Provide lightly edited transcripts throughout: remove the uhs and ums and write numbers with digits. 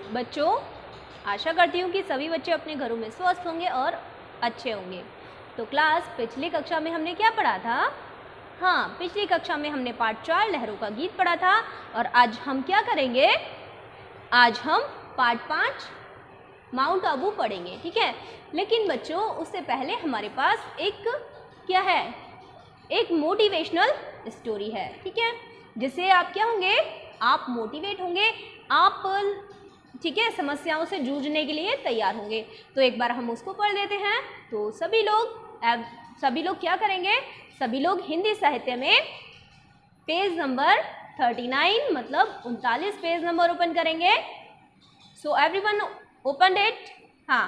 बच्चों, आशा करती हूँ कि सभी बच्चे अपने घरों में स्वस्थ होंगे और अच्छे होंगे। तो क्लास पिछली कक्षा में हमने क्या पढ़ा था? हाँ, पिछली कक्षा में हमने पाठ 4 लहरों का गीत पढ़ा था और आज हम क्या करेंगे? आज हम पाठ 5 माउंट आबू पढ़ेंगे, ठीक है। लेकिन बच्चों, उससे पहले हमारे पास एक क्या है? एक मोटिवेशनल स्टोरी है, ठीक है, जिससे आप क्या होंगे? आप मोटिवेट होंगे, आप ठीक है समस्याओं से जूझने के लिए तैयार होंगे। तो एक बार हम उसको पढ़ लेते हैं। तो सभी लोग क्या करेंगे? सभी लोग हिंदी साहित्य में पेज नंबर 39 मतलब 39 पेज नंबर ओपन करेंगे। So everyone open it. हाँ,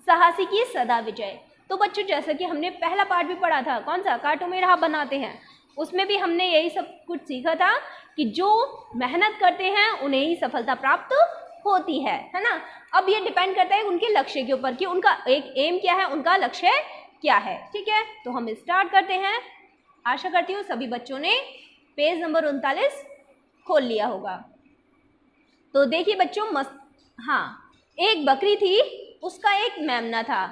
साहसी की सदा विजय। तो बच्चों, जैसा कि हमने पहला पाठ भी पढ़ा था, कौन सा? कांटों में राह बनाते हैं, उसमें भी हमने यही सब कुछ सीखा था कि जो मेहनत करते हैं उन्हें ही सफलता प्राप्त होती है ना। अब ये डिपेंड करता है उनके लक्ष्य के ऊपर कि उनका एक एम क्या है, उनका लक्ष्य क्या है, ठीक है। तो हम स्टार्ट करते हैं। आशा करती हूँ सभी बच्चों ने पेज नंबर 39 खोल लिया होगा। तो देखिए बच्चों, मस्त। हाँ, एक बकरी थी, उसका एक मेमना था।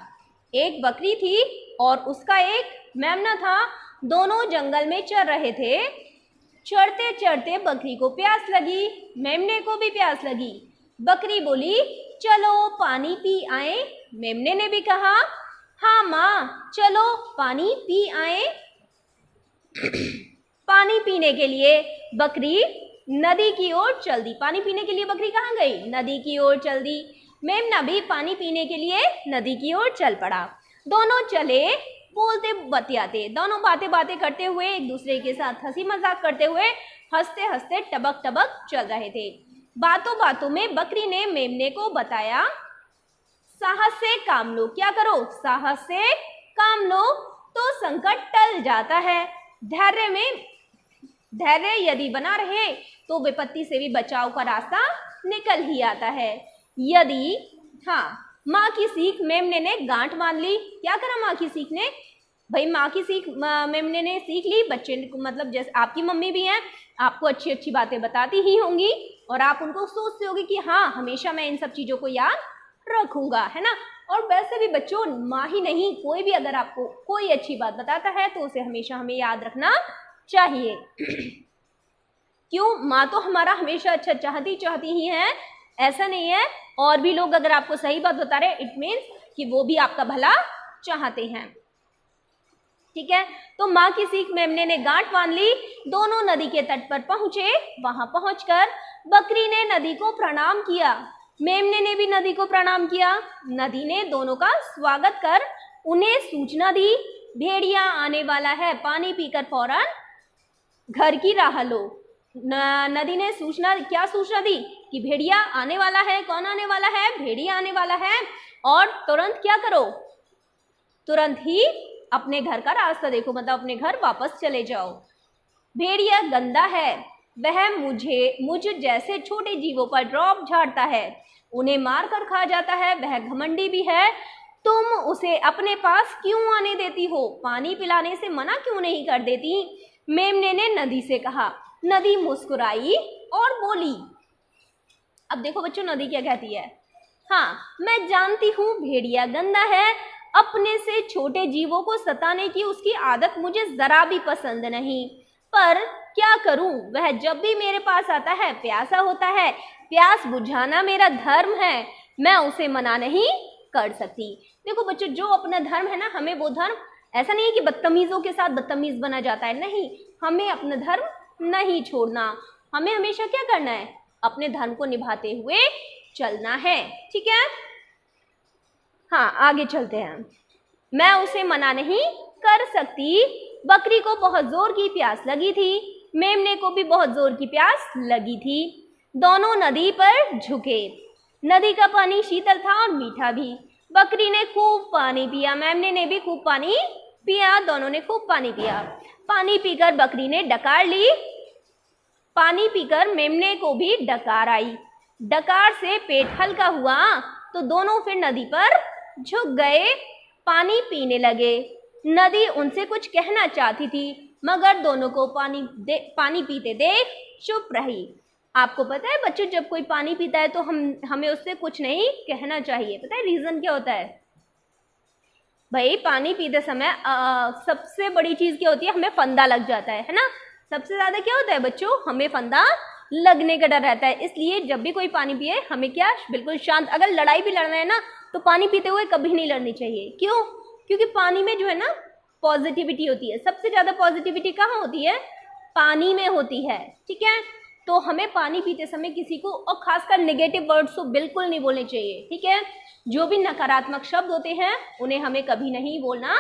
एक बकरी थी और उसका एक मेमना था। दोनों जंगल में चर रहे थे। चरते चरते बकरी को प्यास लगी, मेमने को भी प्यास लगी। बकरी बोली, चलो पानी पी आए। मेमने ने भी कहा, हाँ माँ, चलो पानी पी आए। पानी पीने के लिए बकरी नदी की ओर चल दी। पानी पीने के लिए बकरी कहाँ गई? नदी की ओर चल दी। मेमना भी पानी पीने के लिए नदी की ओर चल पड़ा। दोनों चले बोलते बतियाते, दोनों बातें करते हुए, एक दूसरे के साथ हंसी मजाक करते हुए, हंसते हंसते टबक टबक चल रहे थे। बातों बातों में बकरी ने मेमने को बताया, साहस से काम लो। क्या करो? साहस से काम लो तो संकट टल जाता है। धैर्य यदि बना रहे तो विपत्ति से भी बचाव का रास्ता निकल ही आता है। यदि माँ की सीख मेमने ने गांठ बांध ली। क्या करा माँ की सीख ने? भाई माँ की सीख मेमने ने सीख ली। बच्चे मतलब जैसे आपकी मम्मी भी हैं, आपको अच्छी अच्छी बातें बताती ही होंगी और आप उनको सोचते होंगे कि हाँ, हमेशा मैं इन सब चीज़ों को याद रखूंगा, है ना। और वैसे भी बच्चों, माँ ही नहीं, कोई भी अगर आपको कोई अच्छी बात बताता है तो उसे हमेशा हमें याद रखना चाहिए। क्यों? माँ तो हमारा हमेशा अच्छा चाहती ही है, ऐसा नहीं है। और भी लोग अगर आपको सही बात बता रहे, इट मीन्स कि वो भी आपका भला चाहते हैं, ठीक है। तो माँ की सीख मेमने ने गांठ बांध ली। दोनों नदी के तट पर पहुंचे। वहां पहुंचकर बकरी ने नदी को प्रणाम किया, मेमने ने भी नदी को प्रणाम किया। नदी ने दोनों का स्वागत कर उन्हें सूचना दी, भेड़िया आने वाला है, पानी पीकर फौरन घर की राह लो। नदी ने क्या सूचना दी? कि भेड़िया आने वाला है। कौन आने वाला है? भेड़िया आने वाला है। और तुरंत क्या करो? तुरंत ही अपने घर का रास्ता देखो, मतलब अपने घर वापस चले जाओ। भेड़िया गंदा है, वह मुझ जैसे छोटे जीवों पर ड्रॉप झाड़ता है, उन्हें मार कर खा जाता है। वह घमंडी भी है, तुम उसे अपने पास क्यों आने देती हो? पानी पिलाने से मना क्यों नहीं कर देती? मेमने ने नदी से कहा। नदी मुस्कुराई और बोली। अब देखो बच्चों, नदी क्या कहती है? हाँ, मैं जानती हूँ भेड़िया गंदा है, अपने से छोटे जीवों को सताने की उसकी आदत मुझे जरा भी पसंद नहीं, पर क्या करूं, वह जब भी मेरे पास आता है प्यासा होता है। प्यास बुझाना मेरा धर्म है, मैं उसे मना नहीं कर सकती। देखो बच्चों, जो अपना धर्म है ना, हमें वो धर्म, ऐसा नहीं है कि बदतमीजों के साथ बदतमीज बना जाता है, नहीं, हमें अपना धर्म नहीं छोड़ना। हमें हमेशा क्या करना है? अपने धर्म को निभाते हुए चलना है, ठीक है। हाँ, आगे चलते हैं। मैं उसे मना नहीं कर सकती। बकरी को बहुत जोर की प्यास लगी थी, मेमने को भी बहुत जोर की प्यास लगी थी। दोनों नदी पर झुके। नदी का पानी शीतल था और मीठा भी। बकरी ने खूब पानी पिया, मेमने ने भी खूब पानी पिया, दोनों ने खूब पानी पिया। पानी पीकर बकरी ने डकार ली। पानी पीकर मेमने को भी डकार आई। डकार से पेट हल्का हुआ तो दोनों फिर नदी पर झुक गए, पानी पीने लगे। नदी उनसे कुछ कहना चाहती थी, मगर दोनों को पानी पीते देख चुप रही। आपको पता है बच्चों, जब कोई पानी पीता है तो हमें उससे कुछ नहीं कहना चाहिए। पता है रीजन क्या होता है? भाई पानी पीते समय सबसे बड़ी चीज क्या होती है? हमें फंदा लग जाता है ना। सबसे ज्यादा क्या होता है बच्चों? हमें फंदा लगने का डर रहता है। इसलिए जब भी कोई पानी पिए हमें क्या, बिल्कुल शांत। अगर लड़ाई भी लड़ना है ना तो पानी पीते हुए कभी नहीं लड़नी चाहिए। क्यों? क्योंकि पानी में जो है ना पॉजिटिविटी होती है। सबसे ज्यादा पॉजिटिविटी कहाँ होती है? पानी में होती है। ठीक है, तो हमें पानी पीते समय किसी को, और खासकर नेगेटिव वर्ड्स तो बिल्कुल नहीं बोलने चाहिए। ठीक है, जो भी नकारात्मक शब्द होते हैं उन्हें हमें कभी नहीं बोलना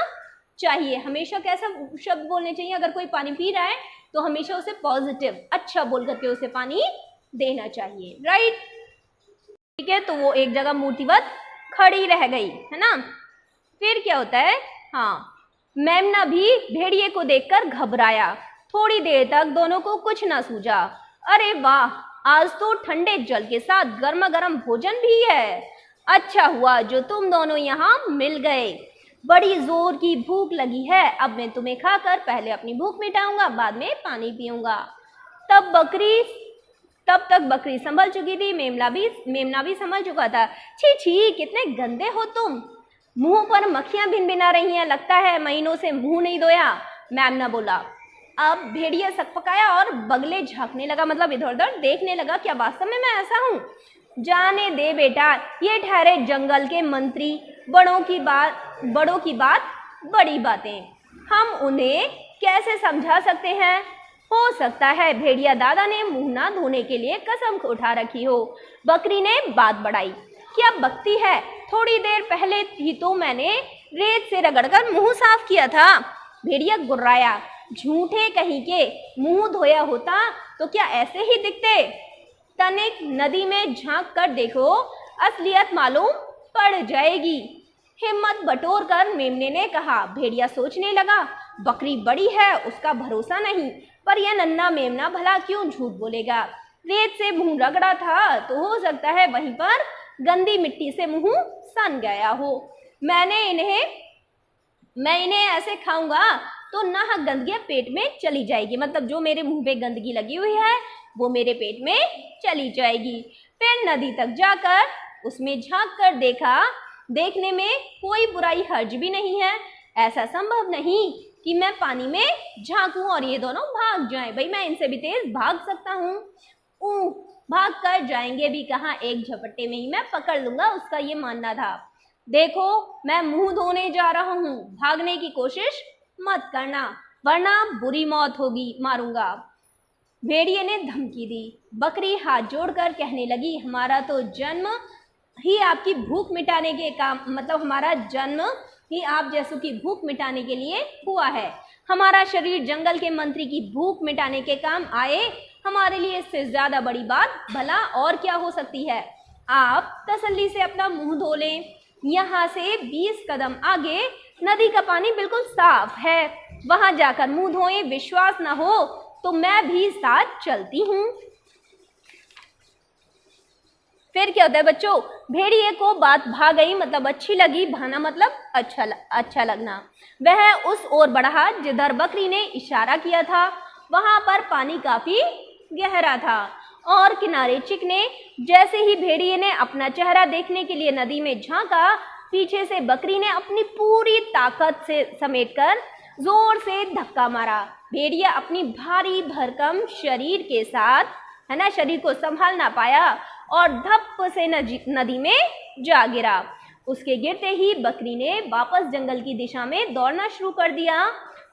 चाहिए। हमेशा कैसा शब्द बोलने चाहिए? अगर कोई पानी पी रहा है तो हमेशा उसे पॉजिटिव, अच्छा बोल करके उसे पानी देना चाहिए। राइट, ठीक है। तो वो एक जगह मूर्तिवत खड़ी रह गई, है ना। फिर क्या होता है? हाँ, मेमना भी भेड़िए को देखकर घबराया। थोड़ी देर तक दोनों को कुछ ना सूझा। अरे वाह, आज तो ठंडे जल के साथ गर्मा गर्म भोजन भी है। अच्छा हुआ जो तुम दोनों यहाँ मिल गए। बड़ी जोर की भूख लगी है। अब मैं तुम्हें खाकर पहले अपनी भूख मिटाऊंगा, बाद में पानी पीऊंगा। तब तक बकरी संभल चुकी थी। मेमना भी संभल चुका था। छी छी, कितने गंदे हो तुम। मुंह पर मक्खियां भिनभिना रही हैं। लगता है महीनों से मुंह नहीं धोया। मेमना बोला। अब भेड़िया सकपकाया और बगले झांकने लगा, मतलब इधर उधर देखने लगा। क्या वास्तव में मैं ऐसा हूँ? जाने दे बेटा, ये ठहरे जंगल के मंत्री। बड़ों की बात बड़ी बातें, हम उन्हें कैसे समझा सकते हैं? हो सकता है भेड़िया दादा ने मुंह ना धोने के लिए कसम उठा रखी हो। बकरी ने बात बढ़ाई। क्या बकती है? थोड़ी देर पहले ही तो मैंने रेत से रगड़कर मुंह साफ किया था। भेड़िया गुर्राया। झूठे कहीं के, मुंह धोया होता तो क्या ऐसे ही दिखते? तनिक नदी में झांक कर देखो, असलियत मालूम पड़ जाएगी। हिम्मत बटोर कर मेमने ने कहा। भेड़िया सोचने लगा, बकरी बड़ी है, उसका भरोसा नहीं, पर यह नन्हा मेमना भला क्यों झूठ बोलेगा। रेत से मुंह रगड़ा था तो हो सकता है वहीं पर गंदी मिट्टी से मुंह सन गया हो। मैं इन्हें ऐसे खाऊंगा तो नाहक गंदगी पेट में चली जाएगी। मतलब जो मेरे मुंह पे गंदगी लगी हुई है वो मेरे पेट में चली जाएगी। फिर नदी तक जाकर उसमें झांक कर देखा। देखने में कोई बुराई हर्ज भी नहीं है। ऐसा संभव नहीं कि मैं पानी में झांकूं और ये दोनों भाग जाएं। भाई मैं इनसे भी तेज भाग सकता हूँ। भाग कर जाएंगे भी कहाँ, एक झपट्टे में ही मैं पकड़ लूंगा, उसका ये मानना था। देखो मैं मुंह धोने जा रहा हूँ, भागने की कोशिश मत करना वरना बुरी मौत होगी, मारूंगा। भेड़िए ने धमकी दी। बकरी हाथ जोड़कर कहने लगी, हमारा तो जन्म ही आपकी भूख मिटाने के काम, मतलब हमारा जन्म ही आप जैसों की भूख मिटाने के लिए हुआ है। हमारा शरीर जंगल के मंत्री की भूख मिटाने के काम आए। हमारे लिए इससे ज्यादा बड़ी बात भला और क्या हो सकती है। आप तसल्ली से अपना मुंह धो लें। यहाँ से 20 कदम आगे नदी का पानी बिल्कुल साफ है, वहां जाकर मुंह धोएं। विश्वास ना हो तो मैं भी साथ चलती हूँ। फिर क्या होता है बच्चों? भेड़िए को बात भा गई, मतलब अच्छी लगी। भाना मतलब अच्छा लगना। वह उस ओर बढ़ा जिधर बकरी ने इशारा किया था। वहां पर पानी काफी गहरा था और किनारे चिकने। जैसे ही भेड़िए ने अपना चेहरा देखने के लिए नदी में झांका, पीछे से बकरी ने अपनी पूरी ताकत से समेटकर जोर से धक्का मारा। भेड़िया अपनी भारी भरकम शरीर के साथ, है ना, शरीर को संभाल ना पाया और धप से नदी में जा गिरा। उसके गिरते ही बकरी ने वापस जंगल की दिशा में दौड़ना शुरू कर दिया।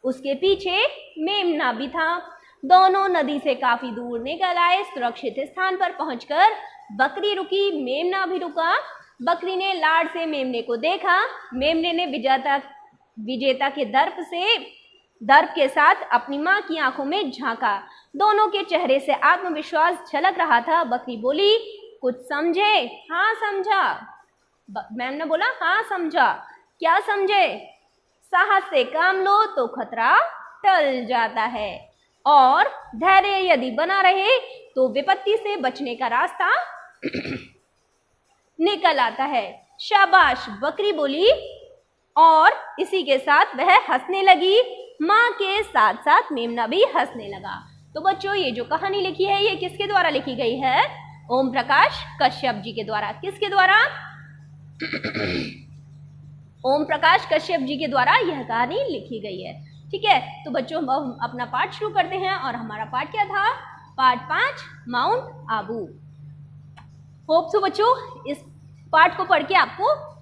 उसके पीछे मेमना भी था। दोनों नदी से काफी दूर निकल आए। सुरक्षित स्थान पर पहुंचकर बकरी रुकी, मेमना भी रुका। बकरी ने लाड से मेमने को देखा। मेमने ने विजेता के दर्प के साथ अपनी मां की आंखों में झांका। दोनों के चेहरे से आत्मविश्वास झलक रहा था। बकरी बोली, कुछ समझे? हाँ समझा। मेमना बोला, हाँ समझा। क्या समझे? साहस से काम लो तो खतरा टल जाता है और धैर्य यदि बना रहे तो विपत्ति से बचने का रास्ता निकल आता है। शाबाश, बकरी बोली और इसी के साथ वह हंसने लगी। माँ के साथ साथ मेमना भी हंसने लगा। तो बच्चों ये जो कहानी लिखी है ये किसके द्वारा लिखी गई है? ओम प्रकाश कश्यप जी के द्वारा। किसके द्वारा? ओम प्रकाश कश्यप जी के द्वारा यह कहानी लिखी गई है। ठीक है, तो बच्चों हम अपना पाठ शुरू करते हैं। और हमारा पाठ क्या था? पाठ 5 माउंट आबू। होप सो बच्चों इस पाठ को पढ़ के आपको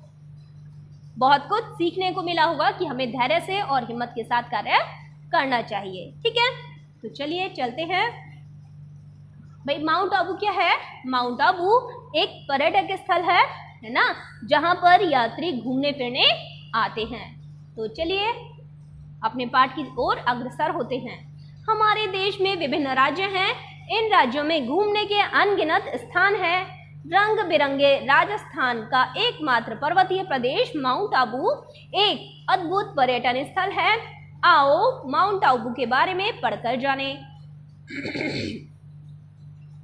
बहुत कुछ सीखने को मिला होगा कि हमें धैर्य से और हिम्मत के साथ कार्य करना चाहिए। ठीक है, तो चलिए चलते हैं। भाई माउंट आबू क्या है? माउंट आबू एक पर्यटक स्थल है ना, जहां पर यात्री घूमने फिरने आते हैं। तो चलिए अपने पाठ की ओर अग्रसर होते हैं। हमारे देश में विभिन्न राज्य हैं। इन राज्यों में घूमने के अनगिनत स्थान हैं। रंग बिरंगे राजस्थान का एकमात्र पर्वतीय प्रदेश माउंट आबू एक अद्भुत पर्यटन स्थल है। आओ माउंट आबू के बारे में पढ़कर जानें।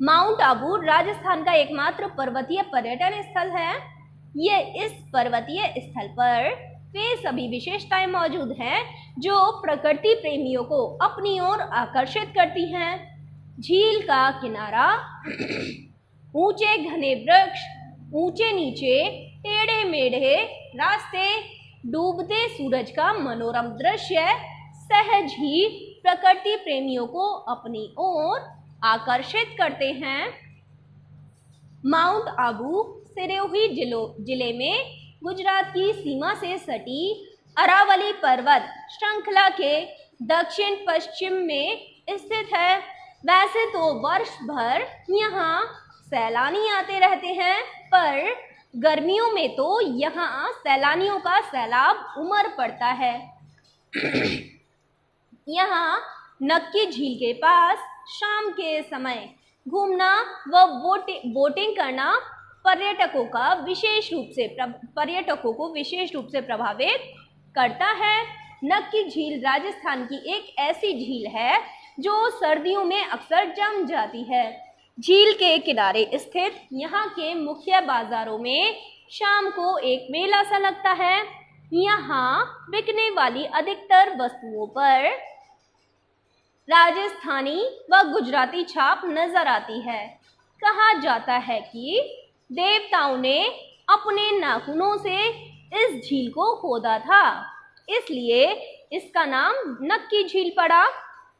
माउंट आबू राजस्थान का एकमात्र पर्वतीय पर्यटन स्थल है। ये इस पर्वतीय स्थल पर वे सभी विशेषताएं मौजूद हैं जो प्रकृति प्रेमियों को अपनी ओर आकर्षित करती हैं। झील का किनारा, ऊंचे घने वृक्ष, ऊंचे नीचे टेढ़े मेढ़े रास्ते, डूबते सूरज का मनोरम दृश्य सहज ही प्रकृति प्रेमियों को अपनी ओर आकर्षित करते हैं। माउंट आबू सिरोही जिले में गुजरात की सीमा से सटी अरावली पर्वत श्रृंखला के दक्षिण पश्चिम में स्थित है। वैसे तो वर्ष भर यहाँ सैलानी आते रहते हैं, पर गर्मियों में तो यहाँ सैलानियों का सैलाब उमड़ पड़ता है। यहाँ नक्की झील के पास शाम के समय घूमना व बोटिंग करना पर्यटकों को विशेष रूप से प्रभावित करता है। नक्की झील राजस्थान की एक ऐसी झील है जो सर्दियों में अक्सर जम जाती है। झील के किनारे स्थित यहाँ के मुख्य बाजारों में शाम को एक मेला सा लगता है। यहाँ बिकने वाली अधिकतर वस्तुओं पर राजस्थानी व गुजराती छाप नजर आती है। कहा जाता है कि देवताओं ने अपने नाखूनों से इस झील को खोदा था, इसलिए इसका नाम नक्की झील पड़ा।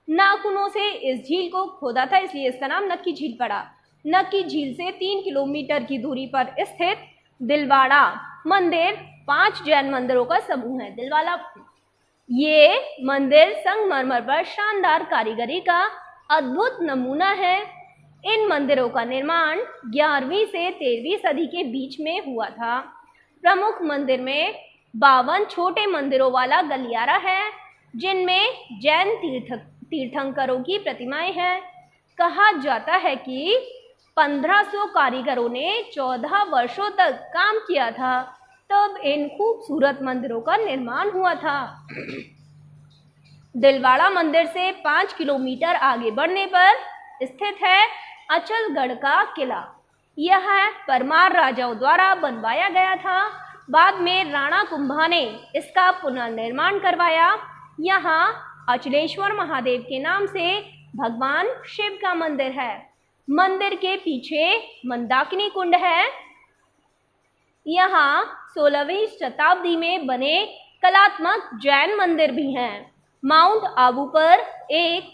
नाखूनों से इस झील को खोदा था, इसलिए इसका नाम नक्की झील पड़ा। नक्की झील से 3 किलोमीटर की दूरी पर स्थित दिलवाड़ा मंदिर 5 जैन मंदिरों का समूह है। दिलवाड़ा ये मंदिर संगमरमर पर शानदार कारीगरी का अद्भुत नमूना है। इन मंदिरों का निर्माण 11वीं से 13वीं सदी के बीच में हुआ था। प्रमुख मंदिर में 52 छोटे मंदिरों वाला गलियारा है, जिनमें जैन तीर्थंकरों की प्रतिमाएं हैं। कहा जाता है कि 1500 कारीगरों ने 14 वर्षों तक काम किया था, तब इन खूबसूरत मंदिरों का निर्माण हुआ था। दिलवाड़ा मंदिर से 5 किलोमीटर आगे बढ़ने पर स्थित है अचलगढ़ का किला। यह परमार राजाओं द्वारा बनवाया गया था। बाद में राणा कुंभा ने इसका पुनर्निर्माण करवाया। यहाँ अचलेश्वर महादेव के नाम से भगवान शिव का मंदिर है। मंदिर के पीछे मंदाकिनी कुंड है। यहाँ 16वीं शताब्दी में बने कलात्मक जैन मंदिर भी हैं। माउंट आबू पर एक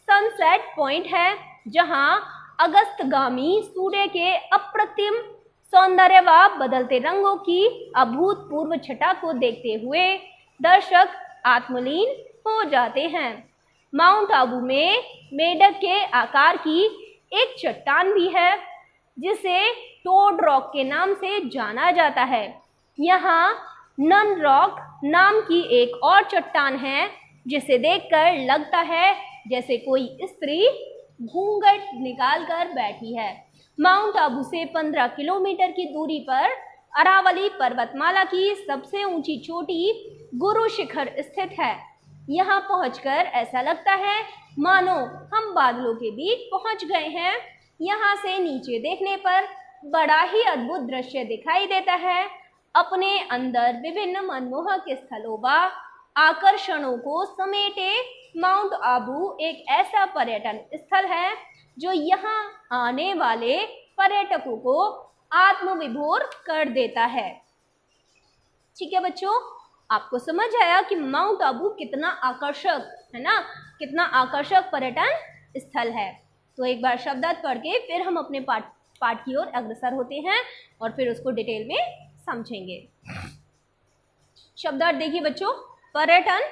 सनसेट पॉइंट है, जहाँ अगस्तगामी सूर्य के अप्रतिम सौंदर्य व बदलते रंगों की अभूतपूर्व छटा को देखते हुए दर्शक आत्मलीन हो जाते हैं। माउंट आबू में मेढक के आकार की एक चट्टान भी है, जिसे टोड रॉक के नाम से जाना जाता है। यहाँ नन रॉक नाम की एक और चट्टान है, जिसे देखकर लगता है जैसे कोई स्त्री घूंघट निकालकर बैठी है। माउंट आबू से 15 किलोमीटर की दूरी पर अरावली पर्वतमाला की सबसे ऊंची चोटी गुरु शिखर स्थित है। यहाँ पहुंचकर ऐसा लगता है मानो हम बादलों के बीच पहुंच गए हैं। यहाँ से नीचे देखने पर बड़ा ही अद्भुत दृश्य दिखाई देता है। अपने अंदर विभिन्न मनमोहक स्थलों व आकर्षणों को समेटे माउंट आबू एक ऐसा पर्यटन स्थल है जो यहाँ आने वाले पर्यटकों को आत्मविभोर कर देता है। ठीक है बच्चों, आपको समझ आया कि माउंट आबू कितना आकर्षक है ना, कितना आकर्षक पर्यटन स्थल है। तो एक बार शब्दार्थ पढ़ के फिर हम अपने पाठ की ओर अग्रसर होते हैं और फिर उसको डिटेल में समझेंगे। शब्दार्थ देखिए बच्चों, पर्यटन,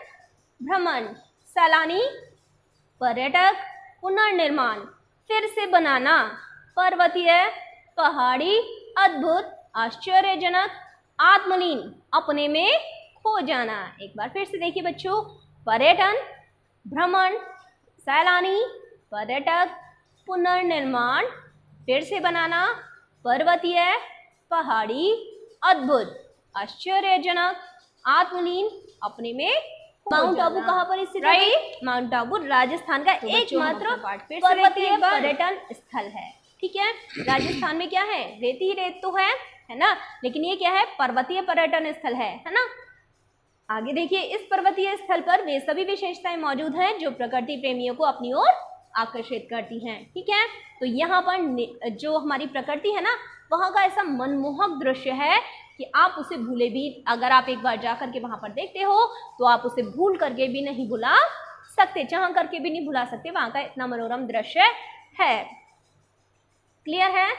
भ्रमण, सैलानी, पर्यटक, पुनर्निर्माण, फिर से बनाना, पर्वतीय, पहाड़ी, अद्भुत, आश्चर्यजनक, आत्मलीन, अपने में खो जाना। एक बार फिर से देखिए बच्चों, पर्यटन, भ्रमण, सैलानी, पर्यटक, पुनर्निर्माण, फिर से बनाना, पर्वतीय, पहाड़ी, अद्भुत, आश्चर्यजनक, आत्मलीन, अपने में। माउंट आबू कहाँ पर स्थित है? राइट, माउंट आबू राजस्थान का एकमात्र पर्वतीय पर्यटन स्थल है। ठीक है, राजस्थान में क्या है? रेती ही रेत तो है ना, लेकिन ये क्या है? पर्वतीय पर्यटन स्थल है ना। आगे देखिए, इस पर्वतीय स्थल पर वे सभी विशेषताएं मौजूद हैं जो प्रकृति प्रेमियों को अपनी ओर आकर्षित करती हैं। ठीक है, तो यहाँ पर जो हमारी प्रकृति है ना, वहाँ का ऐसा मनमोहक दृश्य है कि आप उसे भूले भी, अगर आप एक बार जा करके वहाँ पर देखते हो तो आप उसे भूल करके भी नहीं भुला सकते, चाह करके भी नहीं भुला सकते। वहाँ का इतना मनोरम दृश्य है। क्लियर है?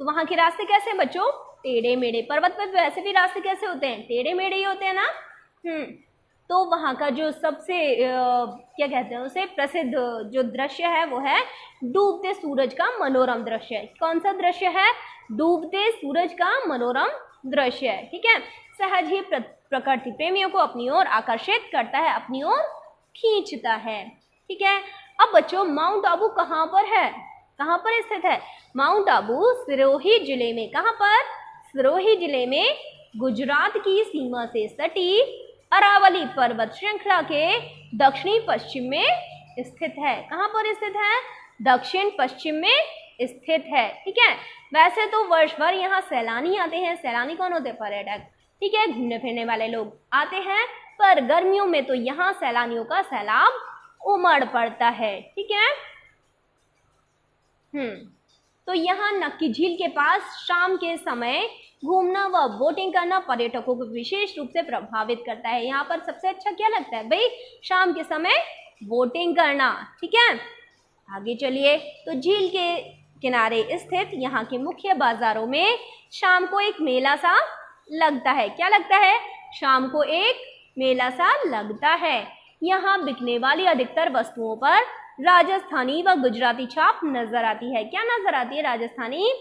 तो वहाँ के रास्ते कैसे हैं बच्चों? टेढ़े मेढ़े। पर्वत पर वैसे भी रास्ते कैसे होते हैं? टेढ़े मेढ़े ही होते हैं ना। तो वहाँ का जो सबसे क्या कहते हैं उसे, प्रसिद्ध जो दृश्य है वो है डूबते सूरज का मनोरम दृश्य। कौन सा दृश्य है? डूबते सूरज का मनोरम दृश्य है। ठीक है, सहज ही प्रकृति प्रेमियों को अपनी ओर आकर्षित करता है, अपनी ओर खींचता है। ठीक है, अब बच्चों माउंट आबू कहाँ पर है? कहाँ पर स्थित है? माउंट आबू सिरोही जिले में। कहाँ पर? सिरोही जिले में गुजरात की सीमा से सटी अरावली पर्वत श्रृंखला के दक्षिणी पश्चिम में स्थित है। कहाँ पर स्थित है? दक्षिण पश्चिम में स्थित है। ठीक है, वैसे तो वर्ष भर यहाँ सैलानी आते हैं। सैलानी कौन होते हैं? पर्यटक। ठीक है, घूमने फिरने वाले लोग आते हैं, पर गर्मियों में तो यहाँ सैलानियों का सैलाब उमड़ पड़ता है। ठीक है, तो यहाँ नक्की झील के पास शाम के समय घूमना व बोटिंग करना पर्यटकों को विशेष रूप से प्रभावित करता है। यहाँ पर सबसे अच्छा क्या लगता है भाई? शाम के समय बोटिंग करना। ठीक है, आगे चलिए। तो झील के किनारे स्थित यहाँ के मुख्य बाजारों में शाम को एक मेला सा लगता है। क्या लगता है? शाम को एक मेला सा लगता है। यहाँ बिकने वाली अधिकतर वस्तुओं पर राजस्थानी व गुजराती छाप नजर आती है। क्या नजर आती है? राजस्थानी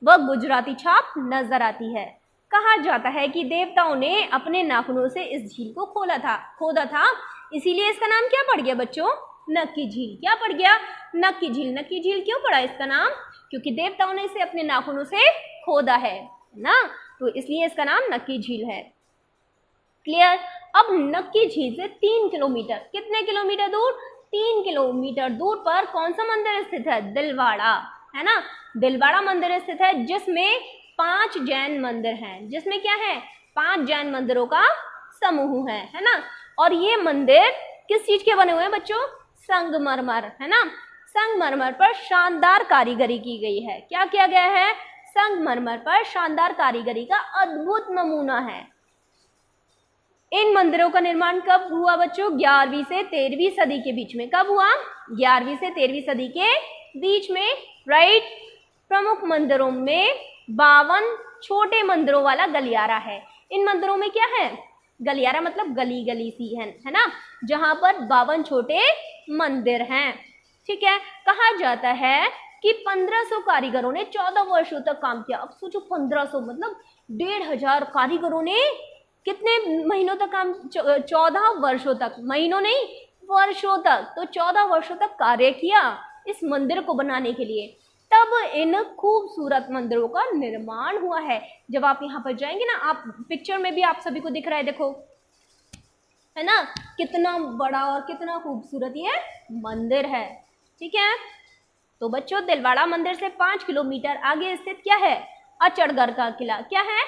व गुजराती छाप नजर आती है। कहा जाता है कि देवताओं ने अपने नाखूनों से इस झील को खोदा था, इसीलिए इसका नाम क्या पड़ गया बच्चों? नक्की झील। क्या पड़ गया? नक्की झील। नक्की झील क्यों पड़ा इसका नाम? क्योंकि देवताओं ने इसे अपने नाखूनों से खोदा है ना, तो इसलिए इसका नाम नक्की झील है। क्लियर? अब नक्की झील से 3 किलोमीटर, कितने किलोमीटर दूर? 3 किलोमीटर दूर पर कौन सा मंदिर स्थित है? दिलवाड़ा, है ना। दिलवाड़ा मंदिर स्थित है, जिसमें 5 जैन मंदिर हैं। जिसमें क्या है? 5 जैन मंदिरों का समूह है ना। और ये मंदिर किस चीज के बने हुए हैं बच्चों? संगमरमर, है ना। संगमरमर पर शानदार कारीगरी की गई है। क्या किया गया है? संगमरमर पर शानदार कारीगरी का अद्भुत नमूना है। इन मंदिरों का निर्माण कब हुआ बच्चों? 11वीं से 13वीं सदी के बीच में। कब हुआ? 11वीं से 13वीं सदी के बीच में। राइट। प्रमुख मंदिरों में 52 छोटे मंदिरों वाला गलियारा है। इन मंदिरों में क्या है? गलियारा मतलब गली गली सी है ना, जहां पर 52 छोटे मंदिर हैं। ठीक है, कहा जाता है कि 1500 कारीगरों ने 14 वर्षों तक काम किया। अब सोचो 1500 मतलब 1500 कारीगरों ने कितने महीनों तक काम? 14 वर्षों तक, महीनों नहीं वर्षों तक। तो 14 वर्षों तक कार्य किया इस मंदिर को बनाने के लिए, तब इन खूबसूरत मंदिरों का निर्माण हुआ है। जब आप यहाँ पर जाएंगे ना, आप पिक्चर में भी आप सभी को दिख रहा है, देखो, है ना, कितना बड़ा और कितना खूबसूरत ये मंदिर है। ठीक है, तो बच्चों दिलवाड़ा मंदिर से 5 किलोमीटर आगे स्थित क्या है? अचलगढ़ का किला। क्या है?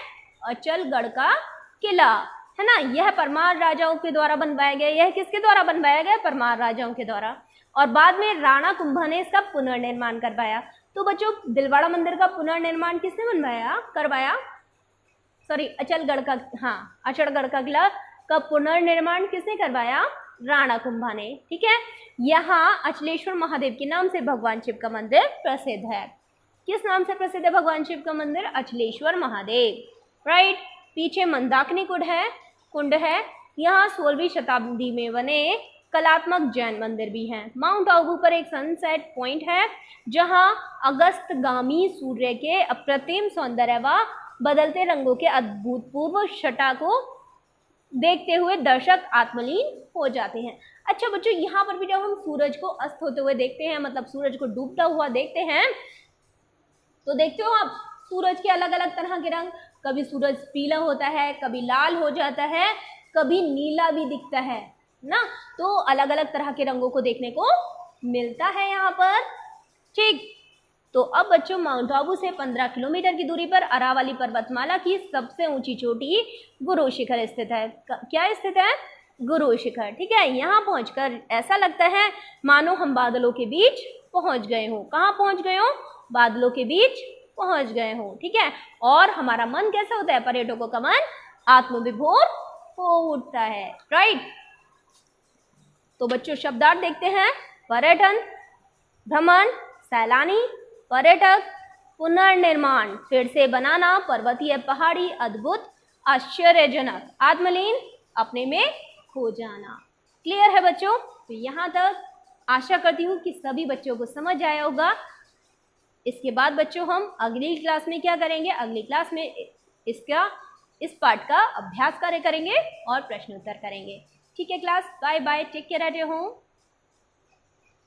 अचलगढ़ का किला, है ना। यह परमार राजाओं के द्वारा बनवाया गया। यह किसके द्वारा बनवाया गया? परमार राजाओं के द्वारा। और बाद में राणा कुंभा ने इसका पुनर्निर्माण करवाया। तो बच्चों दिलवाड़ा मंदिर का पुनर्निर्माण किसने बनवाया करवाया? सॉरी, अचलगढ़ का किला का पुनर्निर्माण किसने करवाया? राणा कुंभा ने। ठीक है। यहाँ अचलेश्वर महादेव के नाम से भगवान शिव का मंदिर प्रसिद्ध है। किस नाम से प्रसिद्ध है भगवान शिव का मंदिर? अचलेश्वर महादेव। राइट। पीछे मंदाकिनी कुंड है। यहाँ 16वीं शताब्दी में बने कलात्मक जैन मंदिर भी हैं। माउंट आबू पर एक सनसेट पॉइंट है जहाँ अगस्तगामी सूर्य के अप्रतिम सौंदर्य व बदलते रंगों के अभूतपूर्व छटा को देखते हुए दर्शक आत्मलीन हो जाते हैं। अच्छा बच्चों, यहाँ पर भी जब हम सूरज को अस्त होते हुए देखते हैं, मतलब सूरज को डूबता हुआ देखते हैं, तो देखते हो आप सूरज के अलग अलग तरह के रंग। कभी सूरज पीला होता है, कभी लाल हो जाता है, कभी नीला भी दिखता है ना। तो अलग अलग तरह के रंगों को देखने को मिलता है यहाँ पर। ठीक। तो अब बच्चों माउंट आबू से 15 किलोमीटर की दूरी पर अरावली पर्वतमाला की सबसे ऊंची चोटी गुरु शिखर स्थित है। क्या स्थित है? गुरु शिखर। ठीक है। यहाँ पहुंचकर ऐसा लगता है मानो हम बादलों के बीच पहुंच गए हो। कहाँ पहुंच गए हो? बादलों के बीच पहुंच गए हो। ठीक है। और हमारा मन कैसा होता है? पर्यटकों का मन आत्मविभोर हो उठता है। राइट। तो बच्चों शब्दार्थ देखते हैं। पर्यटन, भ्रमण, सैलानी, पर्यटक, पुनर्निर्माण, फिर से बनाना, पर्वतीय, पहाड़ी, अद्भुत, आश्चर्यजनक, आत्मलीन, अपने में खो जाना। क्लियर है बच्चों? तो यहाँ तक आशा करती हूँ कि सभी बच्चों को समझ आया होगा। इसके बाद बच्चों हम अगली क्लास में क्या करेंगे? अगली क्लास में इस पार्ट का अभ्यास कार्य करेंगे और प्रश्न उत्तर करेंगे। ठीक है class, bye bye, take care at your home.